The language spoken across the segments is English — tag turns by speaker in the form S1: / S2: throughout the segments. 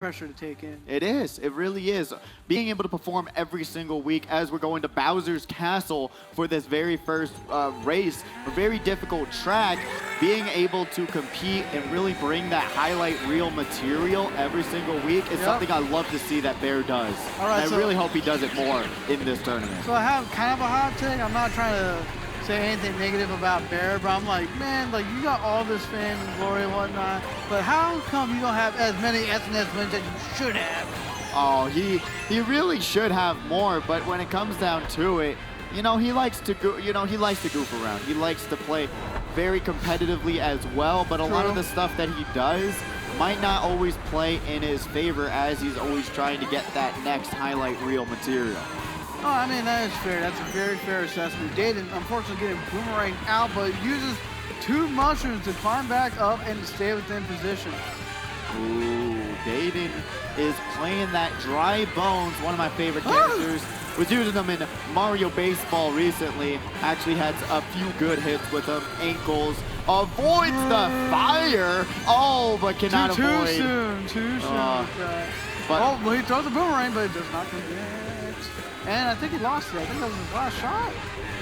S1: pressure to take in.
S2: It is. It really is. Being able to perform every single week as we're going to Bowser's Castle for this very first race, a very difficult track, being able to compete and really bring that highlight reel material every single week is something I love to see that Bear does.
S1: All right,
S2: and I really hope he does it more in this tournament.
S1: So I have kind of a hot take. I'm not trying to say anything negative about Bear, but I'm like, man, like you got all this fame and glory and whatnot, but how come you don't have as many SNS wins as you should have?
S2: Oh, he really should have more, but when it comes down to it, you know, he likes to go, he likes to goof around. He likes to play very competitively as well, but a lot of the stuff that he does might not always play in his favor as he's always trying to get that next highlight reel material.
S1: Oh, I mean, that is fair. That's a very fair assessment. Dayton, unfortunately, getting boomerang out, but uses 2 mushrooms to climb back up and stay within position.
S2: Ooh, Dayton is playing that dry bones, one of my favorite characters. Was using them in Mario Baseball recently. Actually had a few good hits with them. Ankles. Avoids the fire. Oh, but cannot avoid.
S1: Too soon. Well, he throws a boomerang, but it does not connect. And I think he lost it. I think that was his last shot.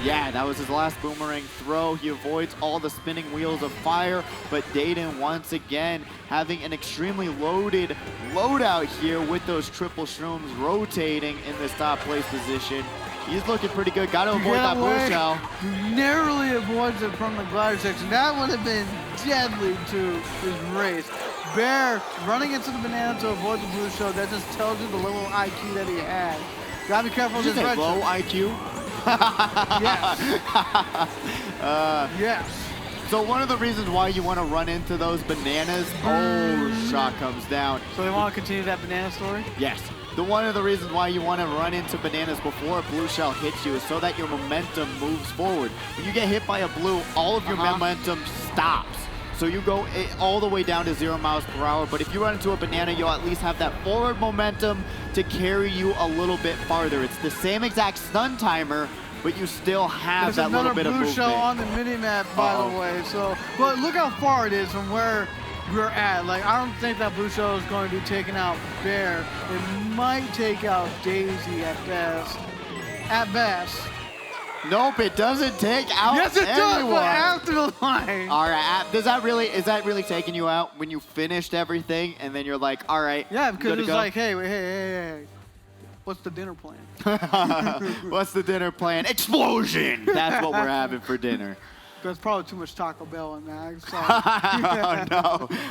S2: Yeah, that was his last boomerang throw. He avoids all the spinning wheels of fire, but Dayton once again having an extremely loaded loadout here with those triple shrooms rotating in this top place position. He's looking pretty good. Got to avoid that blue shell.
S1: He narrowly avoids it from the glider section. That would have been deadly to his race. Bear running into the banana to avoid the blue shell. That just tells you the level of IQ that he had. Gotta be careful with his red
S2: low IQ?
S1: Yes. Yes.
S2: So one of the reasons why you want to run into those bananas, shot comes down.
S1: So they want to continue that banana story?
S2: Yes. One of the reasons why you want to run into bananas before a blue shell hits you is so that your momentum moves forward. When you get hit by a blue, all of your momentum stops. So you go all the way down to 0 miles per hour, but if you run into a banana, you'll at least have that forward momentum to carry you a little bit farther. It's the same exact stun timer, but you still have that little bit of movement.
S1: There's another blue shell on the mini-map, by the way. So, but look how far it is from where we're at. Like, I don't think that blue shell is going to be taking out Bear. It might take out Daisy at best. At best.
S2: Nope, it doesn't take out
S1: Yes, it does,
S2: anyone.
S1: but after the line.
S2: All right, is that really taking you out when you finished everything and then you're like, all right,
S1: yeah, because it's like, hey, what's the dinner plan?
S2: What's the dinner plan? Explosion! That's what we're having for dinner.
S1: There's probably too much Taco Bell in that.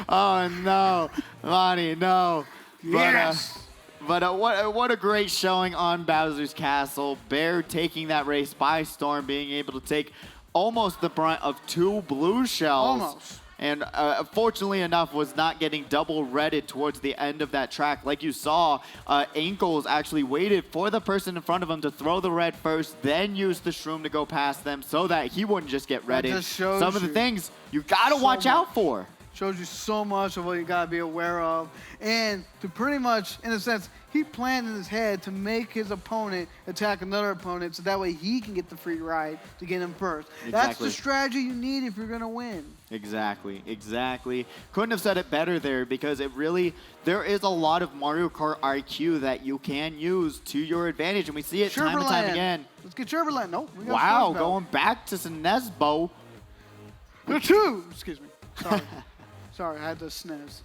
S2: Oh no, Lonnie, no.
S1: Yes.
S2: But what a great showing on Bowser's Castle. Bear taking that race by storm, being able to take almost the brunt of 2 blue shells.
S1: Almost.
S2: And fortunately enough, was not getting double redded towards the end of that track. Like you saw, Ankles actually waited for the person in front of him to throw the red first, then use the shroom to go past them so that he wouldn't just get redded. Some of the things you got to watch out for.
S1: Shows you so much of what you got to be aware of. And to pretty much, in a sense, he planned in his head to make his opponent attack another opponent so that way he can get the free ride to get him first.
S2: Exactly.
S1: That's the strategy you need if you're going to win.
S2: Exactly. Couldn't have said it better there because there is a lot of Mario Kart IQ that you can use to your advantage, and we see it time and time again.
S1: Let's get Sherberland. Nope.
S2: Wow, going back to Sinesbo.
S1: Excuse me. Sorry. Sorry, I had to sneeze.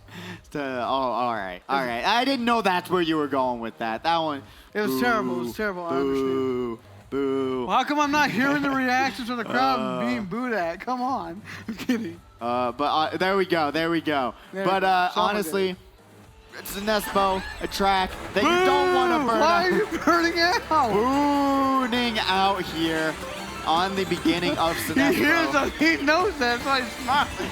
S2: All right. I didn't know that's where you were going with that. That one.
S1: It was terrible. It was terrible. I understand.
S2: Boo.
S1: Well, how come I'm not hearing the reactions from the crowd being booed at? Come on. I'm kidding.
S2: But there we go. But honestly, it's a Nespo, a track that you don't want to burn.
S1: Why are you burning out?
S2: Burning out here on the beginning of Sinespo.
S1: He hears us. He knows that. That's why he's smiling.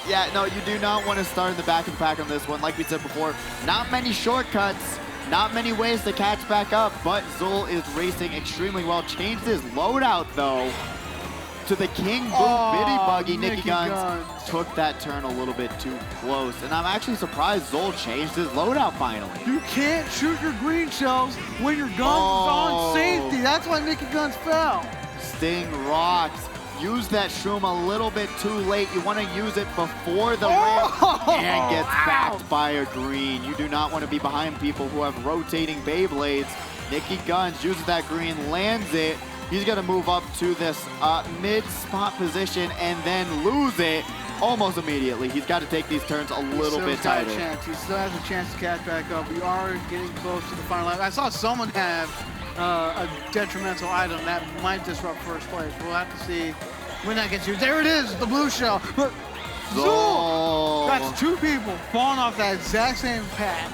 S2: Yeah, no, you do not want to start in the back and pack on this one. Like we said before, not many shortcuts, not many ways to catch back up, but Zul is racing extremely well. Changed his loadout, though, to the King Boo Biddy Buggy. Nicky Guns took that turn a little bit too close, and I'm actually surprised Zul changed his loadout finally.
S1: You can't shoot your green shells when your gun is on safety. That's why Nicky Guns fell.
S2: Sting rocks. use that shroom a little bit too late. You want to use it before the ramp and gets backed by a green. You do not want to be behind people who have rotating Beyblades. Nicky Guns uses that green, lands it. He's going to move up to this mid-spot position and then lose it almost immediately. He's got to take these turns a little bit tighter.
S1: He still has a chance to catch back up. We are getting close to the final lap. I saw someone have a detrimental item that might disrupt first place. We'll have to see when that gets used. There it is, the blue shell. Zool! That's two people falling off that exact same path.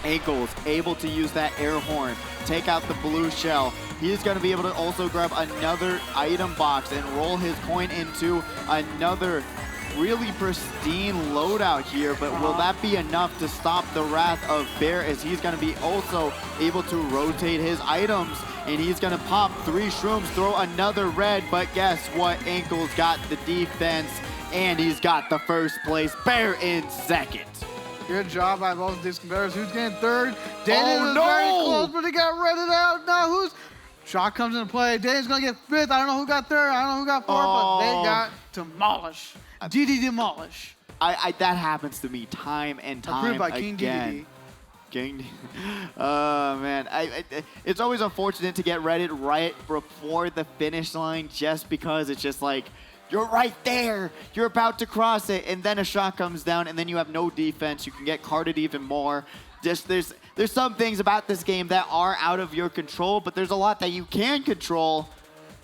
S2: Ankles able to use that air horn, take out the blue shell. He's going to be able to also grab another item box and roll his coin into another really pristine loadout here, but will that be enough to stop the wrath of Bear, as he's going to be also able to rotate his items, and he's going to pop 3 shrooms, throw another red, but guess what? Ankles got the defense, and he's got the first place. Bear in second.
S1: Good job by both of these competitors. Who's getting third? Dayton was very close, but he got redded out. Now who's... Shot comes into play. Dayton's going to get fifth. I don't know who got third. I don't know who got fourth, but they got demolished. DD demolish.
S2: That happens to me time and time
S1: by
S2: again.
S1: King DDD.
S2: Oh, man. It's always unfortunate to get redded right before the finish line just because it's just like, you're right there. You're about to cross it, and then a shot comes down, and then you have no defense. You can get carded even more. Just there's some things about this game that are out of your control, but there's a lot that you can control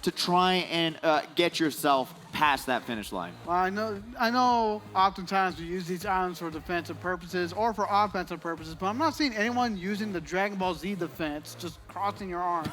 S2: to try and get yourself past that finish line.
S1: Well, I know oftentimes we use these items for defensive purposes or for offensive purposes, but I'm not seeing anyone using the Dragon Ball Z defense, just crossing your arm.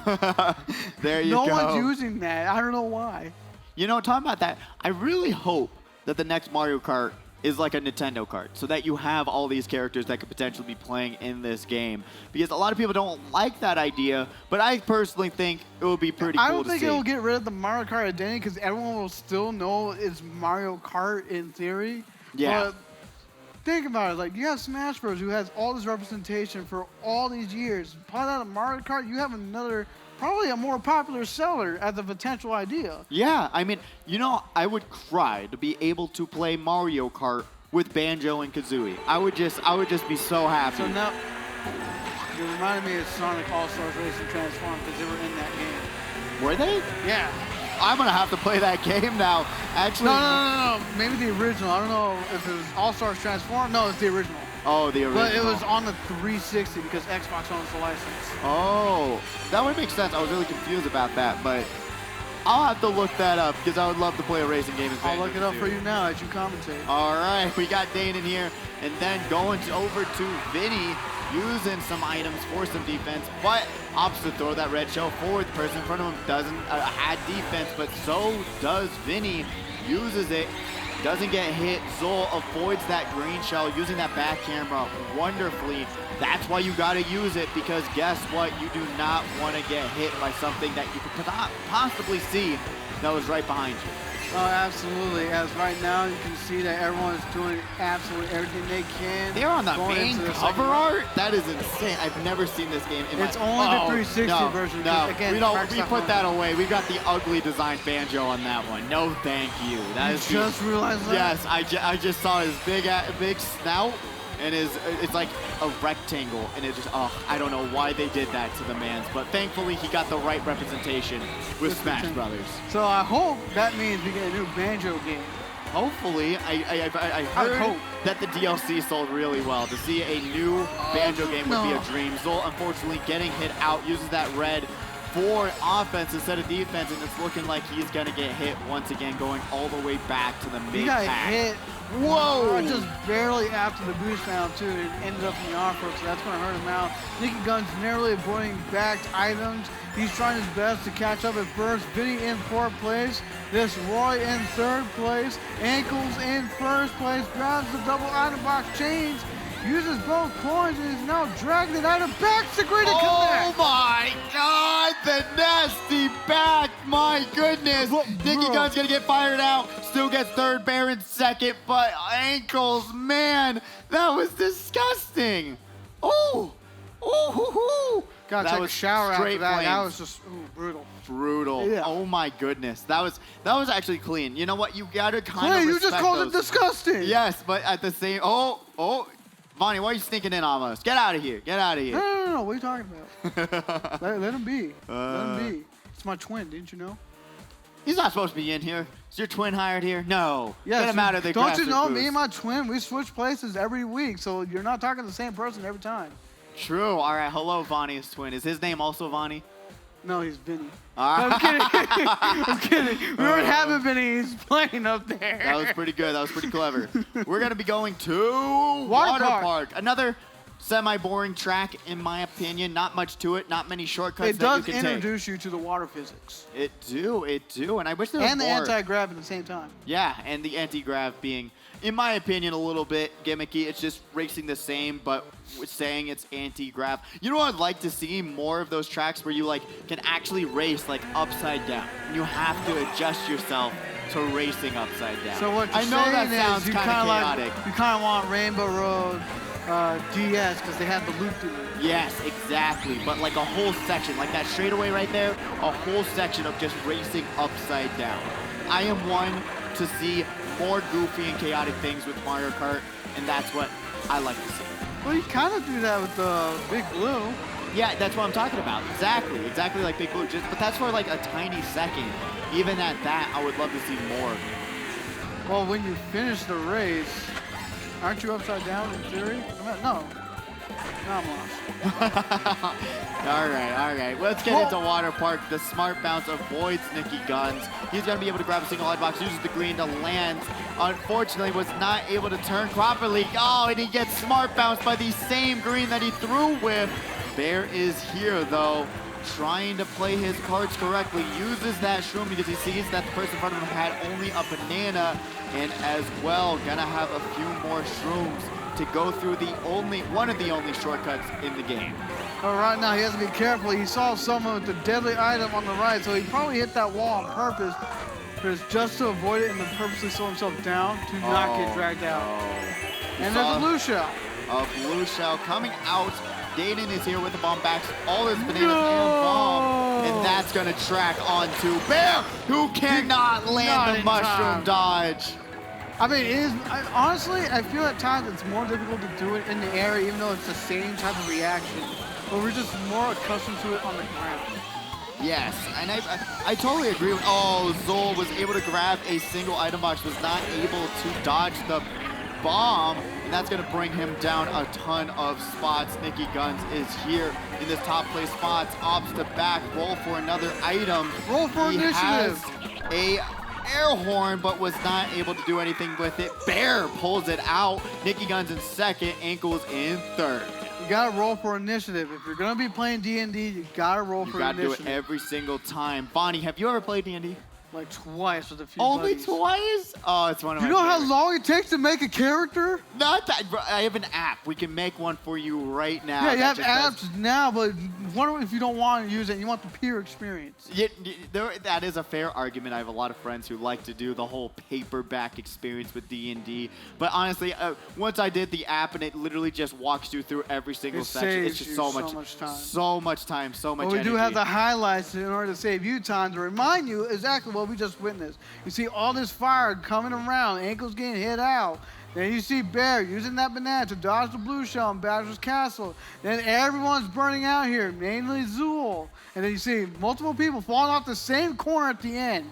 S2: There you go.
S1: No one's using that. I don't know why.
S2: You know, talking about that, I really hope that the next Mario Kart is like a Nintendo Kart, so that you have all these characters that could potentially be playing in this game. Because a lot of people don't like that idea, but I personally think it would be pretty cool to see.
S1: I don't think it will get rid of the Mario Kart identity, because everyone will still know it's Mario Kart in theory.
S2: Yeah.
S1: But think about it. Like, you have Smash Bros. Who has all this representation for all these years. Apply that to Mario Kart, you have another, probably a more popular seller as a potential idea.
S2: Yeah, I mean, you know, I would cry to be able to play Mario Kart with Banjo and Kazooie. I would just be so happy.
S1: So now, you reminded me of Sonic All-Stars Racing Transform, because they were in that game.
S2: Were they?
S1: Yeah.
S2: I'm gonna have to play that game now. Actually,
S1: no. Maybe the original. I don't know if it was All-Stars Transform. No, it's the original.
S2: Oh, the original.
S1: But it was on the 360 because Xbox owns the license.
S2: Oh, that would make sense. I was really confused about that, but I'll have to look that up because I would love to play a racing game.
S1: I'll look it up for you now as you commentate.
S2: All right, we got Dane in here, and then going over to Vinny, using some items for some defense, but opposite throw that red shell forward. The person in front of him doesn't have defense, but so does Vinny. Uses it. Doesn't get hit. Zol avoids that green shell, using that back camera wonderfully. That's why you got to use it, because guess what? You do not want to get hit by something that you could possibly see that was right behind you.
S1: Oh, absolutely. As right now, you can see that everyone is doing absolutely everything they can.
S2: They're on the main cover art? That is insane. I've never seen this game in
S1: It's only the 360 version.
S2: No,
S1: again,
S2: we put that away. We got the ugly designed Banjo on that one. No, thank you.
S1: That is just realized that?
S2: Yes, I just saw his big snout, and it's like a rectangle, and it just, I don't know why they did that to the man's, but thankfully he got the right representation with Smash Brothers.
S1: So I hope that means we get a new Banjo game.
S2: Hopefully, I heard that the DLC sold really well. To see a new Banjo game would be a dream. Zol, unfortunately, getting hit out, uses that red for offense instead of defense, and it's looking like he's going to get hit once again, going all the way back to the mid-pack.
S1: He got hit.
S2: Whoa!
S1: Just barely after the boost round, too, and ended up in the off-road, so that's going to hurt him out. Nicky Guns narrowly avoiding backed items. He's trying his best to catch up at first. Vinny in fourth place. This Roy in third place. Ankles in first place. Grabs the double item box chains. Uses both coins and is now dragging it out of back. Segura to connect.
S2: Oh my God, the nasty back. My goodness. Nicky Guns gonna get fired out. Still gets third, Bear in second, but Ankles, man, that was disgusting. Oh, Ooh,
S1: Gotta take a shower after that. That was just brutal.
S2: Brutal.
S1: Yeah.
S2: Oh my goodness. That was actually clean. You know what? You gotta kind of
S1: you just called it disgusting.
S2: Yes, but at the same Vonnie, why are you sneaking in on us? Get out of here. Get out of here.
S1: No. What are you talking about? let him be. Let him be. It's my twin. Didn't you know?
S2: He's not supposed to be in here. Is your twin hired here? No.
S1: Yes,
S2: Get him out of the
S1: Don't you know
S2: booth.
S1: me and my twin, we switch places every week, so you're not talking to the same person every time.
S2: True. All right. Hello, Vonnie's twin. Is his name also Vonnie?
S1: No, he's Vinny.
S2: I'm
S1: kidding. I'm kidding. We already have a Vinny. He's playing up there.
S2: That was pretty good. That was pretty clever. We're going to be going to Water Park. Another semi-boring track, in my opinion. Not much to it. Not many shortcuts that you can take.
S1: It does introduce you to the water physics.
S2: It do. And I wish there was
S1: more.
S2: more.
S1: And the anti-grav at the same time.
S2: Yeah, and the anti-grav being, in my opinion, a little bit gimmicky. It's just racing the same, but saying it's anti-grav. You know what I'd like to see? More of those tracks where you can actually race upside down. You have to adjust yourself to racing upside down.
S1: So what you're
S2: I know that
S1: saying
S2: sounds
S1: is
S2: kind of chaotic.
S1: you kind of want Rainbow Road DS because they have the loop-de-loop.
S2: Yes, exactly. But a whole section, like that straightaway right there, a whole section of just racing upside down. I am one to see more goofy and chaotic things with Mario Kart, and that's what I like to see.
S1: Well, you kind of do that with the Big Blue.
S2: Yeah, that's what I'm talking about. Exactly like Big Blue. But that's for a tiny second. Even at that, I would love to see more.
S1: Well, when you finish the race, aren't you upside down in theory? No. No, I'm lost.
S2: All right. Let's get into Water Park. The smart bounce avoids Nicky Guns. He's going to be able to grab a single box, uses the green to land. Unfortunately, was not able to turn properly. Oh, and he gets smart bounced by the same green that he threw with. Bear is here, though, trying to play his cards correctly. Uses that shroom because he sees that the person in front of him had only a banana, and as well, going to have a few more shrooms to go through one of the only shortcuts in the game.
S1: Well, right now, he has to be careful. He saw someone with the deadly item on the right, so he probably hit that wall on purpose, but it's just to avoid it and to purposely slow himself down to not get dragged out. And there's a blue shell.
S2: A blue shell coming out. Dayton is here with the bomb backs, all his bananas and bomb, and that's going to track onto Bear, who cannot land the mushroom dodge.
S1: I mean, honestly, I feel at times it's more difficult to do it in the air, even though it's the same type of reaction. But we're just more accustomed to it on the ground.
S2: Yes, and I totally agree with. Oh, Zol was able to grab a single item box, was not able to dodge the bomb, and that's going to bring him down a ton of spots. Nicky Guns is here in this top place spots, ops to back, roll for another item.
S1: Roll for initiative.
S2: Has a air horn, but was not able to do anything with it. Bear pulls it out. Nicky Guns in second, Ankles in third.
S1: You gotta roll for initiative. If you're gonna be playing D&D, you gotta roll for initiative.
S2: You gotta do it every single time. Bonnie, have you ever played D&D?
S1: Like twice with a few
S2: Only
S1: buddies.
S2: twice? Oh, it's one of my
S1: You know
S2: favorites.
S1: how long it takes to make a character?
S2: Not that. I have an app. We can make one for you right now.
S1: Yeah, you have apps now, but wonder if you don't want to use it, you want the peer experience.
S2: Yeah, that is a fair argument. I have a lot of friends who like to do the whole paperback experience with D&D. But honestly, once I did the app and it literally just walks you through every single section, it's just so much time. So much time, so much energy.
S1: We do have the highlights in order to save you time to remind you exactly what we just witnessed. You see all this fire coming around, Ankles getting hit out. Then you see Bear using that banana to dodge the blue shell in Bowser's Castle. Then everyone's burning out here, mainly Zool. And then you see multiple people falling off the same corner at the end.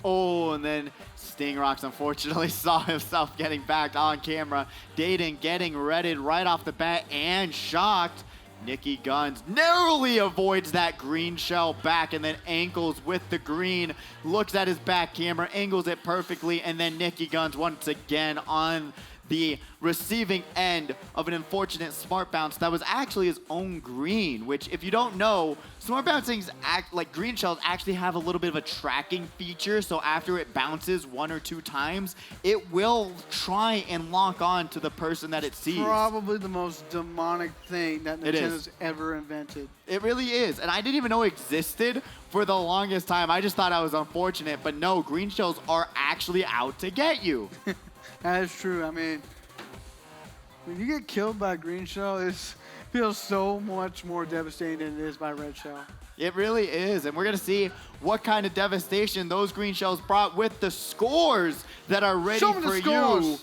S2: Oh, and then Stingrox unfortunately saw himself getting back on camera. Dayton getting redded right off the bat and shocked. Nicky Guns narrowly avoids that green shell back, and then Ankles with the green, looks at his back camera, angles it perfectly, and then Nicky Guns once again on the receiving end of an unfortunate smart bounce that was actually his own green, which if you don't know, smart bouncings like green shells actually have a little bit of a tracking feature, so after it bounces 1 or 2 times, it will try and lock on to the person that it sees.
S1: Probably the most demonic thing that Nintendo's ever invented.
S2: It really is, and I didn't even know it existed for the longest time. I just thought I was unfortunate, but no, green shells are actually out to get you.
S1: That is true. I mean, when you get killed by a green shell, feels so much more devastating than it is by Red Shell.
S2: It really is, and we're going to see what kind of devastation those green shells brought with the scores that are ready
S1: Show me
S2: for
S1: the scores.
S2: you.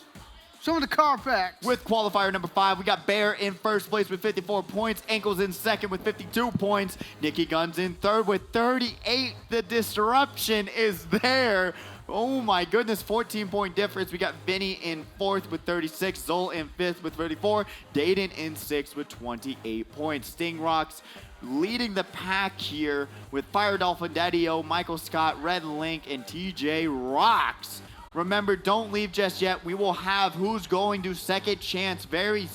S1: Show me the Carfax.
S2: With qualifier number 5, we got Bear in first place with 54 points, Ankles in second with 52 points, Nikki Guns in third with 38. The disruption is there. Oh my goodness, 14-point difference. We got Vinny in fourth with 36, Zol in fifth with 34, Dayton in sixth with 28 points. Sting Rocks leading the pack here with Fire Dolphin, Daddy-O, Michael Scott, Red Link, and TJ Rocks. Remember, don't leave just yet. We will have who's going to second chance very